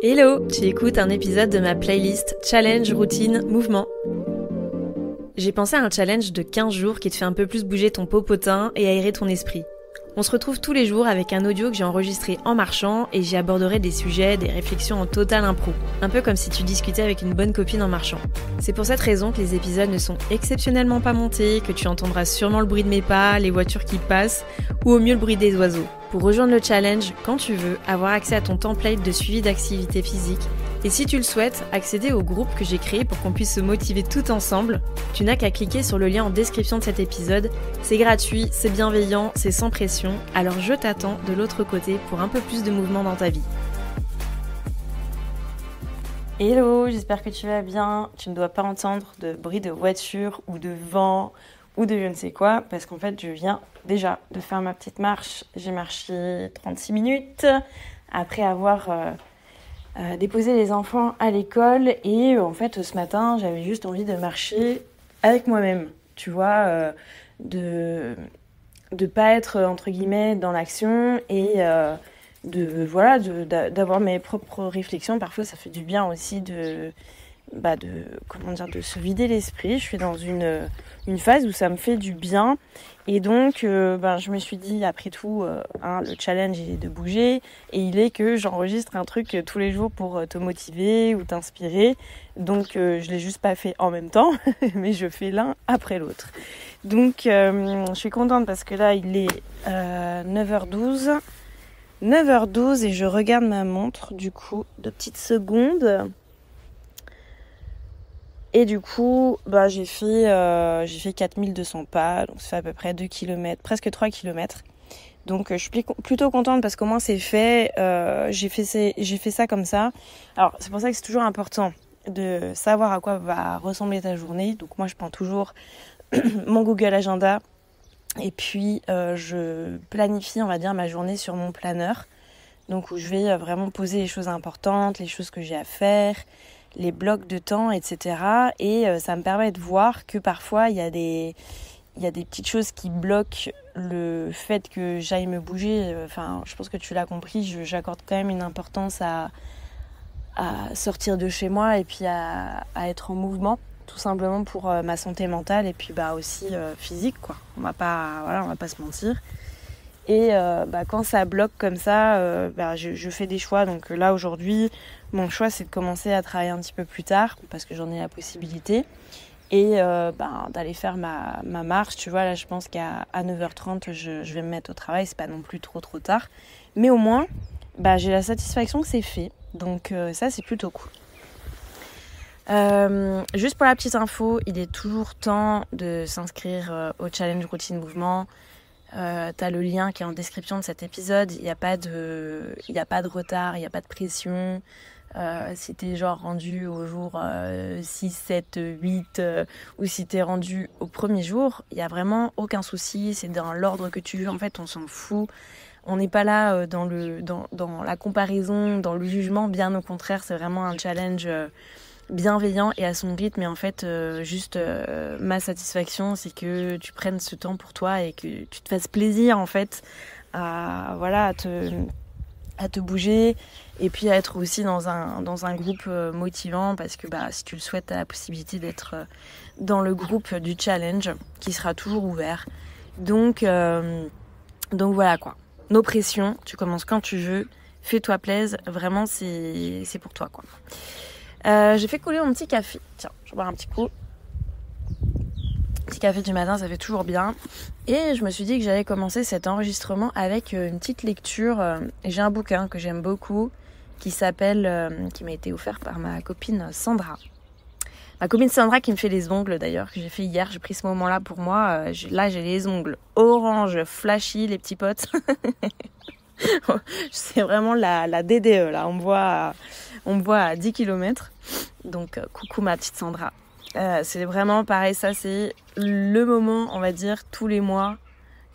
Hello, tu écoutes un épisode de ma playlist Challenge, Routine, Mouvement. J'ai pensé à un challenge de 15 jours qui te fait un peu plus bouger ton popotin et aérer ton esprit. On se retrouve tous les jours avec un audio que j'ai enregistré en marchant et j'y aborderai des sujets, des réflexions en total impro. Un peu comme si tu discutais avec une bonne copine en marchant. C'est pour cette raison que les épisodes ne sont exceptionnellement pas montés, que tu entendras sûrement le bruit de mes pas, les voitures qui passent ou au mieux le bruit des oiseaux. Pour rejoindre le challenge, quand tu veux, avoir accès à ton template de suivi d'activité physique et si tu le souhaites, accéder au groupe que j'ai créé pour qu'on puisse se motiver tout ensemble, tu n'as qu'à cliquer sur le lien en description de cet épisode. C'est gratuit, c'est bienveillant, c'est sans pression, alors je t'attends de l'autre côté pour un peu plus de mouvement dans ta vie. Hello, j'espère que tu vas bien. Tu ne dois pas entendre de bruit de voiture ou de vent ou de je ne sais quoi, parce qu'en fait je viens déjà de faire ma petite marche. J'ai marché 36 minutes après avoir déposer les enfants à l'école et en fait ce matin j'avais juste envie de marcher avec moi-même, tu vois, de pas être entre guillemets dans l'action et d'avoir mes propres réflexions. Parfois ça fait du bien aussi de se vider l'esprit. Je suis dans une phase où ça me fait du bien et donc je me suis dit après tout le challenge il est de bouger et il est que j'enregistre un truc tous les jours pour te motiver ou t'inspirer, donc je l'ai juste pas fait en même temps mais je fais l'un après l'autre. Donc je suis contente parce que là il est 9h12 et je regarde ma montre du coup 2 petites secondes. Et du coup, j'ai fait 4200 pas, donc ça fait à peu près 2 km, presque 3 km. Donc je suis plutôt contente parce qu'au moins c'est fait, j'ai fait ça comme ça. Alors c'est pour ça que c'est toujours important de savoir à quoi va ressembler ta journée. Donc moi je prends toujours mon Google Agenda et puis je planifie, on va dire, ma journée sur mon planeur. Donc où je vais vraiment poser les choses importantes, les choses que j'ai à faire, les blocs de temps, etc. Et ça me permet de voir que parfois il y a des petites choses qui bloquent le fait que j'aille me bouger. Je pense que tu l'as compris, j'accorde quand même une importance à sortir de chez moi et puis à être en mouvement, tout simplement pour ma santé mentale et puis aussi physique, quoi. On va pas se mentir. Et quand ça bloque comme ça, je fais des choix. Donc là aujourd'hui, mon choix c'est de commencer à travailler un petit peu plus tard parce que j'en ai la possibilité et d'aller faire ma marche. Tu vois, là je pense qu'à 9h30 je vais me mettre au travail, c'est pas non plus trop tard. Mais au moins, j'ai la satisfaction que c'est fait. Donc ça c'est plutôt cool. Juste pour la petite info, il est toujours temps de s'inscrire au challenge routine mouvement. T'as le lien qui est en description de cet épisode. Il n'y a pas de retard, il n'y a pas de pression. Si t'es genre rendu au jour 6, 7, 8 ou si t'es rendu au premier jour, il n'y a vraiment aucun souci. C'est dans l'ordre que tu veux. En fait, on s'en fout. On n'est pas là dans la comparaison, dans le jugement. Bien au contraire, c'est vraiment un challenge bienveillant et à son rythme. Et en fait ma satisfaction c'est que tu prennes ce temps pour toi et que tu te fasses plaisir en fait à te bouger et puis à être aussi dans un groupe motivant parce que si tu le souhaites, tu as la possibilité d'être dans le groupe du challenge qui sera toujours ouvert. Donc voilà quoi, no pression, tu commences quand tu veux, fais-toi plaisir, vraiment c'est pour toi quoi. J'ai fait couler mon petit café. Tiens, je vais boire un petit coup. Petit café du matin, ça fait toujours bien. Et je me suis dit que j'allais commencer cet enregistrement avec une petite lecture. J'ai un bouquin que j'aime beaucoup qui m'a été offert par ma copine Sandra. Ma copine Sandra qui me fait les ongles d'ailleurs, que j'ai fait hier. J'ai pris ce moment-là pour moi. Là, j'ai les ongles orange, flashy, les petits potes. C'est vraiment la DDE là. On me voit à 10 km. Donc coucou ma petite Sandra. C'est vraiment pareil, ça c'est le moment, on va dire, tous les mois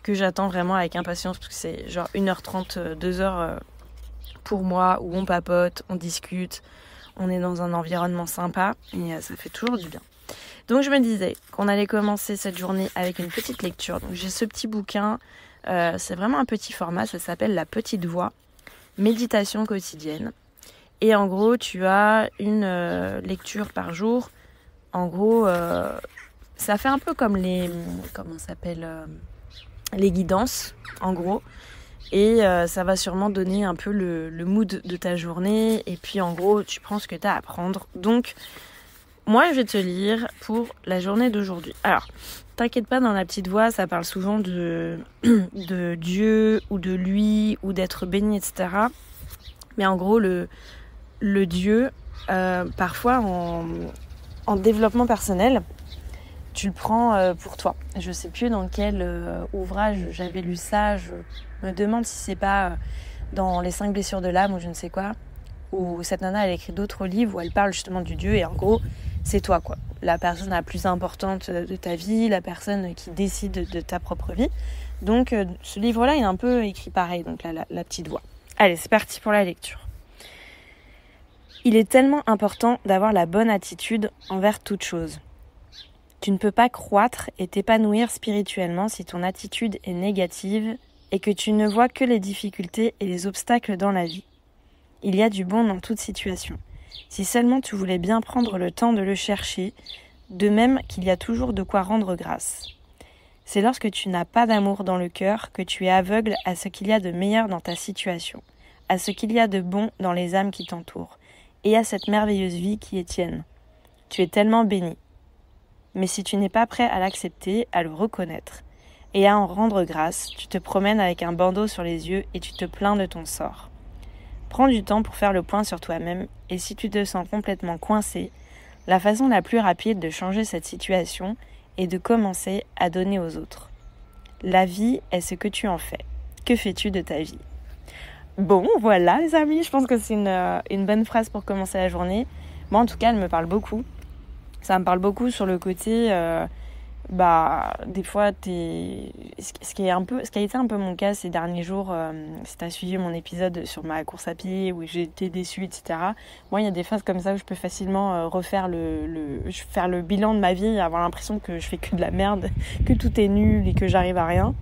que j'attends vraiment avec impatience parce que c'est genre 1h30, 2h pour moi où on papote, on discute, on est dans un environnement sympa et ça fait toujours du bien. Donc je me disais qu'on allait commencer cette journée avec une petite lecture. Donc j'ai ce petit bouquin, c'est vraiment un petit format, ça s'appelle La Petite Voix. méditation quotidienne. Et en gros, tu as une lecture par jour. En gros, ça fait un peu comme les guidances, en gros. Et ça va sûrement donner un peu le mood de ta journée. Et puis en gros, tu prends ce que tu as à prendre. Donc, moi, je vais te lire pour la journée d'aujourd'hui. Alors, t'inquiète pas, dans la petite voix, ça parle souvent de Dieu ou de lui ou d'être béni, etc. Mais en gros, le Dieu, parfois en développement personnel, tu le prends pour toi. Je sais plus dans quel ouvrage j'avais lu ça. Je me demande si c'est pas dans les 5 blessures de l'âme ou je ne sais quoi. Où cette nana, elle écrit d'autres livres où elle parle justement du Dieu. Et en gros, c'est toi, quoi. La personne la plus importante de ta vie, la personne qui décide de ta propre vie. Donc, ce livre-là, il est un peu écrit pareil. Donc, la petite voix. Allez, c'est parti pour la lecture. Il est tellement important d'avoir la bonne attitude envers toute chose. Tu ne peux pas croître et t'épanouir spirituellement si ton attitude est négative et que tu ne vois que les difficultés et les obstacles dans la vie. Il y a du bon dans toute situation. Si seulement tu voulais bien prendre le temps de le chercher, de même qu'il y a toujours de quoi rendre grâce. C'est lorsque tu n'as pas d'amour dans le cœur que tu es aveugle à ce qu'il y a de meilleur dans ta situation, à ce qu'il y a de bon dans les âmes qui t'entourent, et à cette merveilleuse vie qui est tienne. Tu es tellement béni. Mais si tu n'es pas prêt à l'accepter, à le reconnaître, et à en rendre grâce, tu te promènes avec un bandeau sur les yeux et tu te plains de ton sort. Prends du temps pour faire le point sur toi-même, et si tu te sens complètement coincé, la façon la plus rapide de changer cette situation est de commencer à donner aux autres. La vie est ce que tu en fais. Que fais-tu de ta vie ? Bon, voilà les amis, je pense que c'est une bonne phrase pour commencer la journée. Moi en tout cas, elle me parle beaucoup. Ça me parle beaucoup sur le côté, des fois, ce qui a été un peu mon cas ces derniers jours, si tu as suivi mon épisode sur ma course à pied où j'ai été déçue, etc. Moi, il y a des phases comme ça où je peux facilement faire le bilan de ma vie et avoir l'impression que je fais que de la merde, que tout est nul et que j'arrive à rien,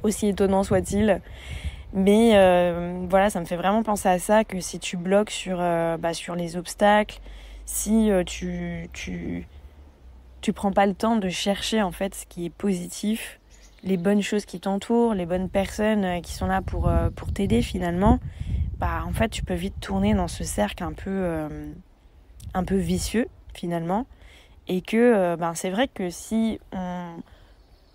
aussi étonnant soit-il. Mais voilà, ça me fait vraiment penser à ça, que si tu bloques sur les obstacles, si tu prends pas le temps de chercher en fait ce qui est positif, les bonnes choses qui t'entourent, les bonnes personnes qui sont là pour t'aider finalement, en fait tu peux vite tourner dans ce cercle un peu vicieux finalement, et que c'est vrai que si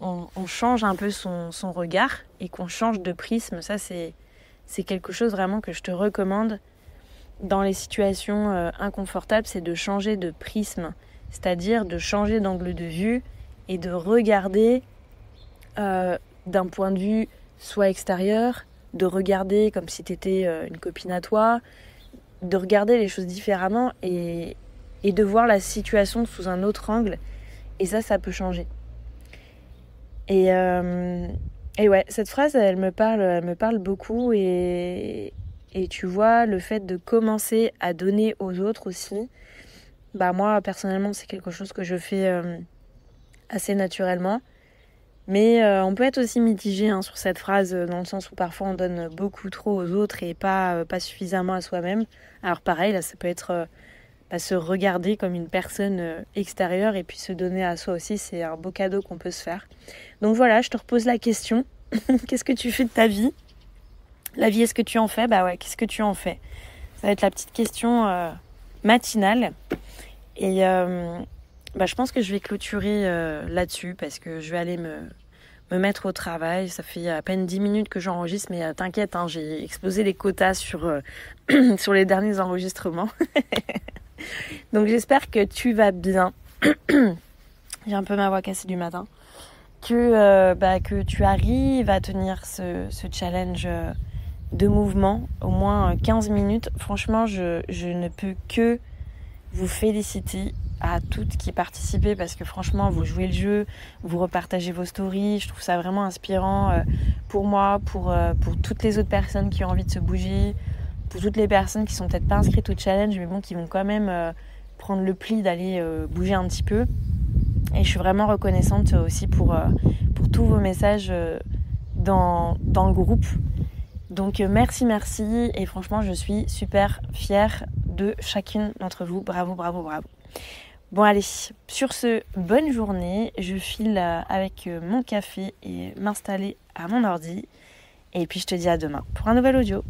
on change un peu son regard et qu'on change de prisme, ça c'est quelque chose vraiment que je te recommande dans les situations inconfortables, c'est de changer de prisme, c'est-à-dire de changer d'angle de vue et de regarder d'un point de vue soit extérieur, de regarder comme si t'étais une copine à toi, de regarder les choses différemment et de voir la situation sous un autre angle, et ça peut changer. Et ouais, cette phrase, elle me parle beaucoup, et tu vois, le fait de commencer à donner aux autres aussi, moi, personnellement, c'est quelque chose que je fais assez naturellement. Mais on peut être aussi mitigé sur cette phrase, dans le sens où parfois on donne beaucoup trop aux autres et pas suffisamment à soi-même. Alors pareil, là, ça peut être se regarder comme une personne extérieure et puis se donner à soi aussi, c'est un beau cadeau qu'on peut se faire. Donc voilà, je te repose la question. Qu'est-ce que tu fais de ta vie ? La vie, est-ce que tu en fais ? Ouais, qu'est-ce que tu en fais ? Ça va être la petite question matinale. Et je pense que je vais clôturer là-dessus, parce que je vais aller me mettre au travail. Ça fait à peine 10 minutes que j'enregistre, mais t'inquiète, j'ai explosé les quotas sur les derniers enregistrements. Donc j'espère que tu vas bien. J'ai un peu ma voix cassée du matin. Que tu arrives à tenir ce challenge de mouvement, au moins 15 minutes. Franchement, je ne peux que vous féliciter à toutes qui participaient, parce que franchement, vous jouez le jeu, vous repartagez vos stories. Je trouve ça vraiment inspirant pour moi, pour toutes les autres personnes qui ont envie de se bouger, pour toutes les personnes qui sont peut-être pas inscrites au challenge, mais qui vont quand même prendre le pli d'aller bouger un petit peu. Et je suis vraiment reconnaissante aussi pour tous vos messages dans le groupe. Donc merci et franchement je suis super fière de chacune d'entre vous. Bravo. Bon allez, sur ce, bonne journée. Je file avec mon café et m'installer à mon ordi. Et puis je te dis à demain pour un nouvel audio.